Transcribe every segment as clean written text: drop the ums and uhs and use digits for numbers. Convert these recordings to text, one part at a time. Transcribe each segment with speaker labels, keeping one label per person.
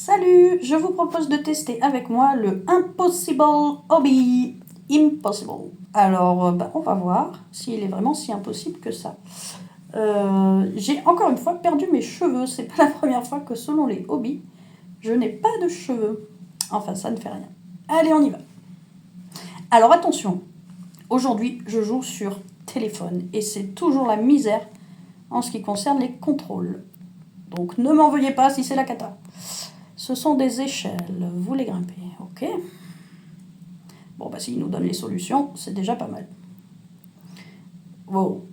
Speaker 1: Salut, je vous propose de tester avec moi le Impossible Hobby. Impossible. Alors, on va voir s'il est vraiment si impossible que ça. J'ai encore une fois perdu mes cheveux. C'est pas la première fois que selon les hobbies, je n'ai pas de cheveux. Enfin, ça ne fait rien. Allez, on y va. Alors attention, aujourd'hui, je joue sur téléphone et c'est toujours la misère en ce qui concerne les contrôles. Donc ne m'en veuillez pas si c'est la cata. Ce sont des échelles, vous les grimpez, ok? Bon, s'il nous donne les solutions, c'est déjà pas mal. Wow.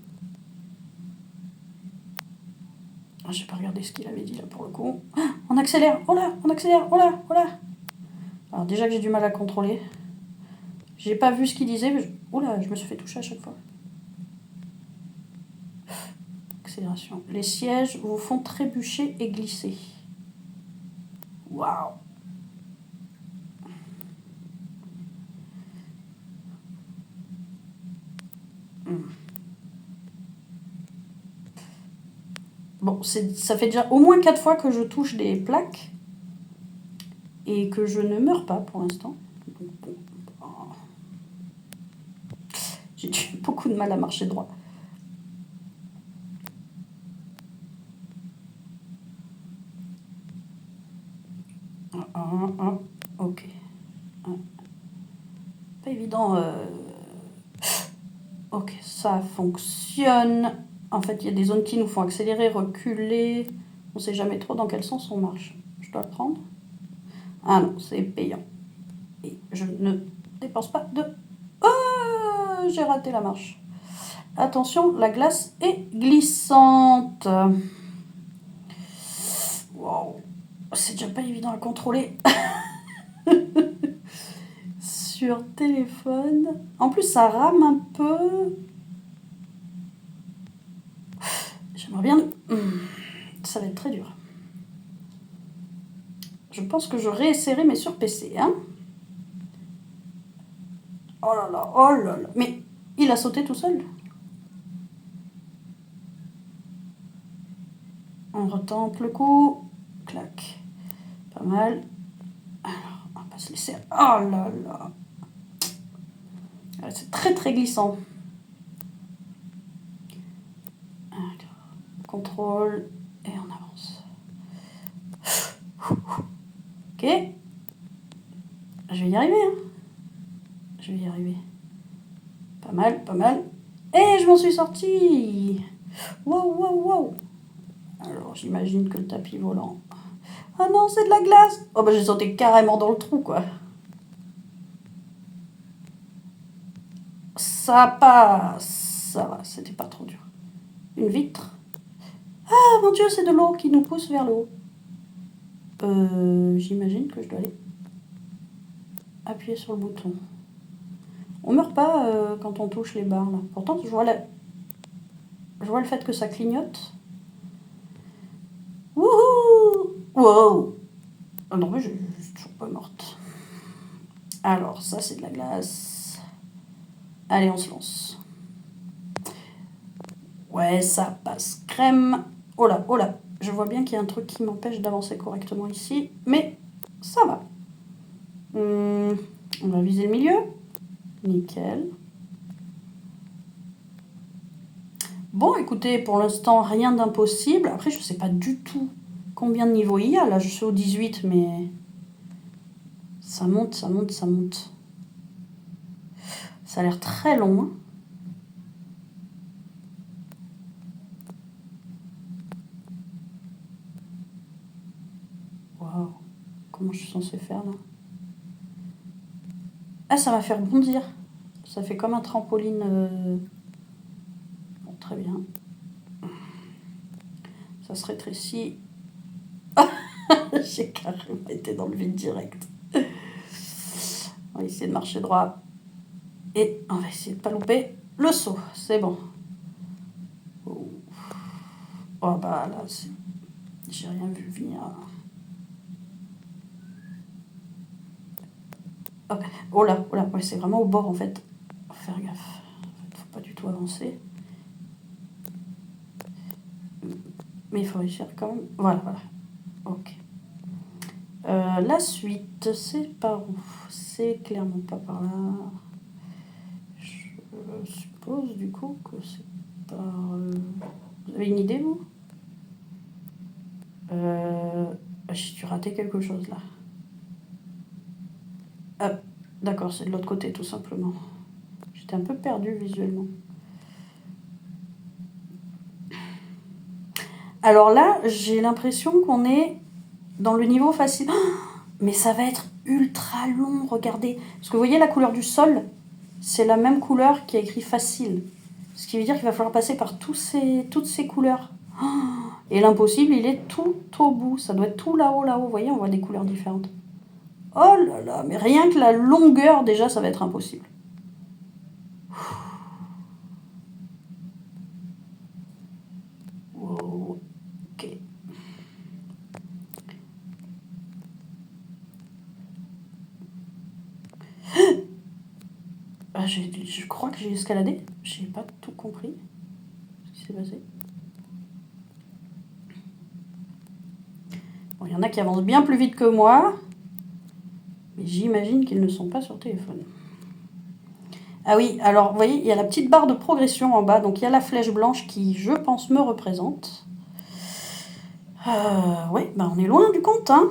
Speaker 1: J'ai pas regardé ce qu'il avait dit là pour le coup. Ah, on accélère, oh là, on accélère, oh là, oh là. Alors déjà que j'ai du mal à contrôler. J'ai pas vu ce qu'il disait, mais oh là, je me suis fait toucher à chaque fois. Accélération. Les sièges vous font trébucher et glisser. Waouh. Bon, ça fait déjà au moins 4 fois que je touche des plaques et que je ne meurs pas pour l'instant. J'ai eu beaucoup de mal à marcher droit. Ok. Pas évident. Ok, ça fonctionne. En fait, il y a des zones qui nous font accélérer, reculer. On ne sait jamais trop dans quel sens on marche. Je dois le prendre. Ah non, c'est payant. Et je ne dépense pas de... Oh, j'ai raté la marche. Attention, la glace est glissante. Wow. C'est déjà pas évident à contrôler. Sur téléphone. En plus, ça rame un peu. J'aimerais bien... Ça va être très dur. Je pense que je réessayerai, mais sur PC. Hein. Oh là là, oh là là. Mais il a sauté tout seul. On retente le coup. Clac. Pas mal. Alors, on va pas se laisser... Oh là là. C'est très très glissant. Alors, contrôle. Et on avance. Ok. Je vais y arriver. Hein. Je vais y arriver. Pas mal, pas mal. Et je m'en suis sortie. Wow, wow, wow. Alors, j'imagine que le tapis volant... Ah non, c'est de la glace. Oh j'ai sauté carrément dans le trou, quoi. Ça passe. Ça va, c'était pas trop dur. Une vitre. Ah mon Dieu, c'est de l'eau qui nous pousse vers le haut. J'imagine que je dois aller appuyer sur le bouton. On meurt pas quand on touche les barres, là. Pourtant, je vois le fait que ça clignote. Wouhou! Wow! Ah non, mais je suis toujours pas morte. Alors, ça, c'est de la glace. Allez, on se lance. Ouais, ça passe crème. Oh là, oh là. Je vois bien qu'il y a un truc qui m'empêche d'avancer correctement ici. Mais ça va. On va viser le milieu. Nickel. Bon, écoutez, pour l'instant, rien d'impossible. Après, je ne sais pas du tout combien de niveaux il y a. Là, je suis au 18, mais ça monte, ça monte, ça monte. Ça a l'air très long. Hein. Waouh. Comment je suis censée faire, là? Ah, ça va faire bondir. Ça fait comme un trampoline. Bon, très bien. Ça se rétrécit. J'ai carrément été dans le vide direct. On va essayer de marcher droit. Et on va essayer de ne pas louper le saut. C'est bon. Oh là, j'ai rien vu venir. Oh là, ouais, c'est vraiment au bord en fait. Faut faire gaffe. Faut pas du tout avancer. Mais il faut réussir quand même. Voilà. Ok. La suite, c'est par où? C'est clairement pas par là. Je suppose du coup que c'est par... Vous avez une idée, vous? J'ai dû rater quelque chose là. Ah, d'accord, c'est de l'autre côté tout simplement. J'étais un peu perdue visuellement. Alors là, j'ai l'impression qu'on est dans le niveau facile. Mais ça va être ultra long, regardez. Parce que vous voyez la couleur du sol, c'est la même couleur qui est écrit facile. Ce qui veut dire qu'il va falloir passer par toutes ces couleurs. Et l'impossible, il est tout au bout. Ça doit être tout là-haut, là-haut. Vous voyez, on voit des couleurs différentes. Oh là là, mais rien que la longueur, déjà, ça va être impossible. Wow, ok. Je crois que j'ai escaladé. J'ai pas tout compris ce qui s'est passé. Bon, il y en a qui avancent bien plus vite que moi. Mais j'imagine qu'ils ne sont pas sur téléphone. Ah oui, alors vous voyez, il y a la petite barre de progression en bas. Donc il y a la flèche blanche qui, je pense, me représente. Oui, bah on est loin du compte, hein.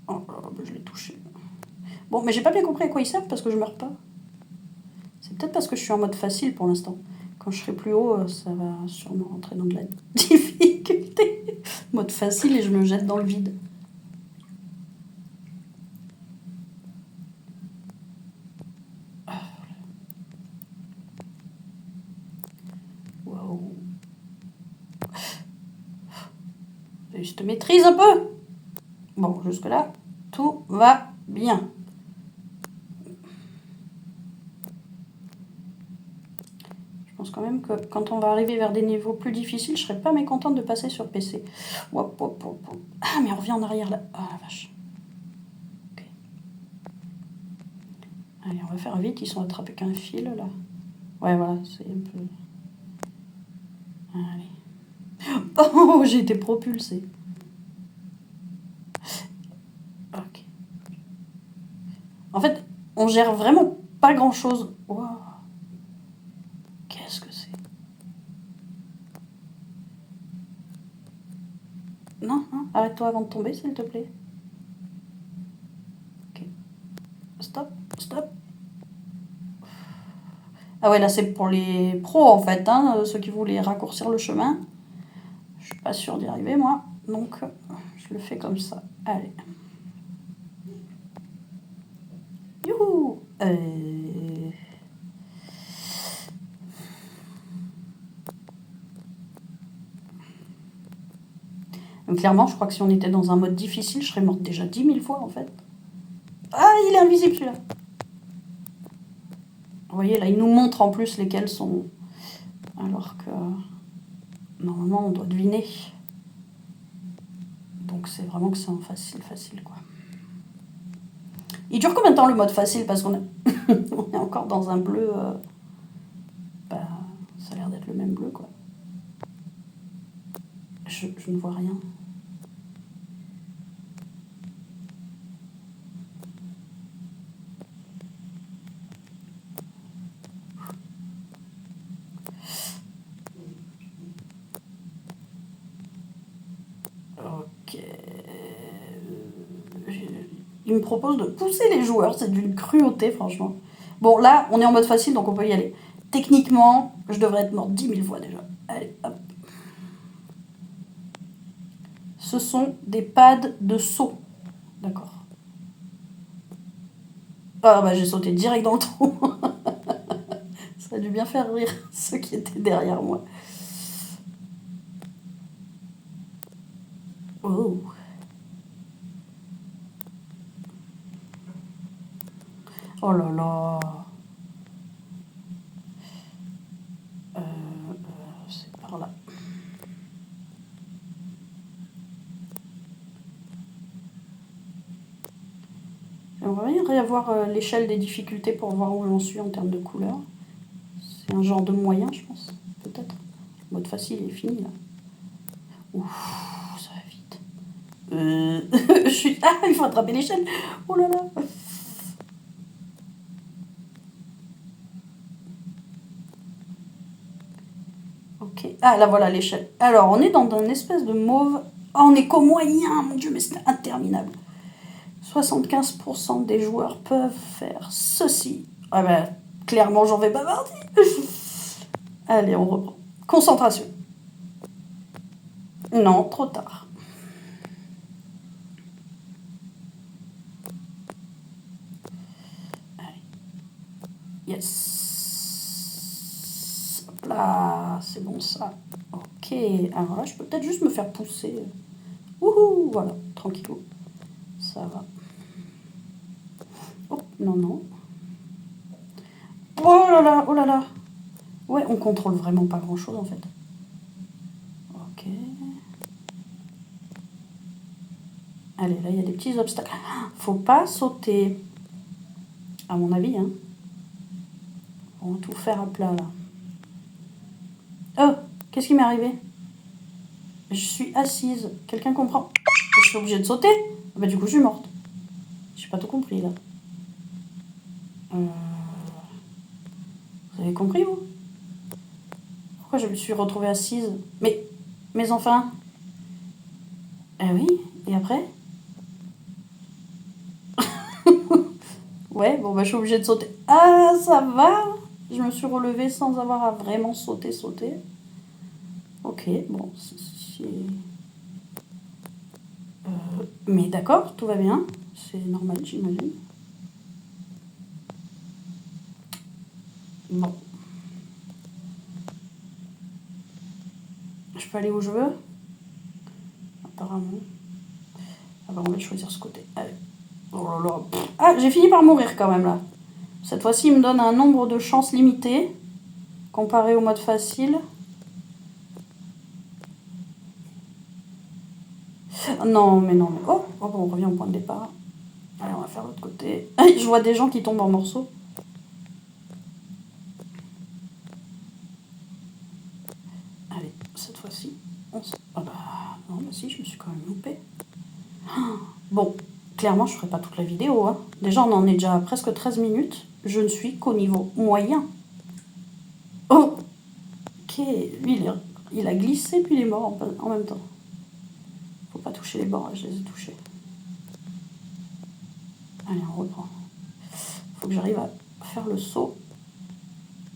Speaker 1: Oh, bah, je l'ai touché. Bon, mais j'ai pas bien compris à quoi ils servent parce que je meurs pas. C'est peut-être parce que je suis en mode facile pour l'instant. Quand je serai plus haut, ça va sûrement rentrer dans de la difficulté. Mode facile et je me jette dans le vide. Waouh. Je te maîtrise un peu. Bon, jusque-là, tout va bien. Je pense quand même que quand on va arriver vers des niveaux plus difficiles, je serais pas mécontente de passer sur PC. Hop, hop, hop, hop. Ah, mais on revient en arrière là. Ah la vache. Ok. Allez, on va faire vite, ils sont attrapés qu'un fil là. Ouais, voilà, c'est un peu... Allez. Oh, j'ai été propulsée. Ok. En fait, on gère vraiment pas grand-chose. Wow. Qu'est-ce que c'est? Non, non, arrête-toi avant de tomber, s'il te plaît. Ok. Stop, stop. Ah ouais, là c'est pour les pros en fait, hein, ceux qui voulaient raccourcir le chemin. Je suis pas sûre d'y arriver moi, donc je le fais comme ça. Allez. Youhou. Donc, clairement, je crois que si on était dans un mode difficile, je serais morte déjà 10 000 fois en fait. Ah, il est invisible celui-là. Vous voyez, là, il nous montre en plus lesquels sont... Alors que... Normalement, on doit deviner. Donc, c'est vraiment que c'est un facile, quoi. Il dure combien de temps le mode facile? Parce qu'on on est encore dans un bleu... Bah, ça a l'air d'être le même bleu, quoi. Je ne vois rien. Ok. Il me propose de pousser les joueurs, c'est d'une cruauté, franchement. Bon, là, on est en mode facile, donc on peut y aller. Techniquement, je devrais être morte 10 000 fois déjà. Allez, hop. Ce sont des pads de saut. D'accord. Ah bah j'ai sauté direct dans le trou. Ça a dû bien faire rire ceux qui étaient derrière moi. Oh. Oh là là. C'est par là. J'aimerais bien réavoir l'échelle des difficultés pour voir où j'en suis en termes de couleurs. C'est un genre de moyen, je pense, peut-être. mode facile est fini, là. Ouf, ça va vite. Je suis... Ah, il faut attraper l'échelle. Oh là là. Ok. Ah, là, voilà l'échelle. Alors, on est dans un espèce de mauve. Oh, on est qu'au moyen, mon Dieu, mais c'est interminable. 75% des joueurs peuvent faire ceci. Ah ben, clairement, j'en vais bavarder. Allez, on reprend. Concentration. Non, trop tard. Allez. Yes. Hop là, c'est bon ça. Ok, alors là, je peux peut-être juste me faire pousser. Wouhou, voilà, tranquillou. Ça va. Oh, non, non. Oh là là, oh là là. Ouais, on contrôle vraiment pas grand-chose, en fait. Ok. Allez, là, il y a des petits obstacles. Faut pas sauter. À mon avis, hein. On va tout faire à plat, là. Oh, qu'est-ce qui m'est arrivé? Je suis assise. Quelqu'un comprend? Je suis obligée de sauter? Bah, du coup, je suis morte. J'ai pas tout compris, là. Vous avez compris, vous? Pourquoi je me suis retrouvée assise? Mais enfin... Eh oui, et après? Ouais, bon, bah, je suis obligée de sauter. Ah, ça va! Je me suis relevée sans avoir à vraiment sauter. Ok, bon, c'est... mais d'accord, tout va bien. C'est normal, j'imagine. Bon. Je peux aller où je veux? Apparemment. Ah bah, on va choisir ce côté. Allez. Oh là là. Ah, j'ai fini par mourir quand même, là. Cette fois-ci, il me donne un nombre de chances limité, comparé au mode facile. Non, mais non. Oh, bon, on revient au point de départ. Allez, on va faire l'autre côté. Je vois des gens qui tombent en morceaux. Allez, cette fois-ci, on se... Ah bah, non, bah si, je me suis quand même loupée. Bon, clairement, je ne ferai pas toute la vidéo. Hein. Déjà, on en est déjà à presque 13 minutes. Je ne suis qu'au niveau moyen. Oh, ok, lui, il a glissé, puis il est mort en même temps. Faut pas toucher les bords, je les ai touchés. Allez, on reprend. Faut que j'arrive à faire le saut.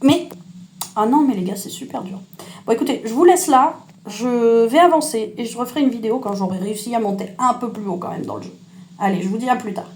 Speaker 1: Mais, ah non, mais les gars, c'est super dur. Bon, écoutez, je vous laisse là. Je vais avancer et je referai une vidéo quand j'aurai réussi à monter un peu plus haut quand même dans le jeu. Allez, je vous dis à plus tard.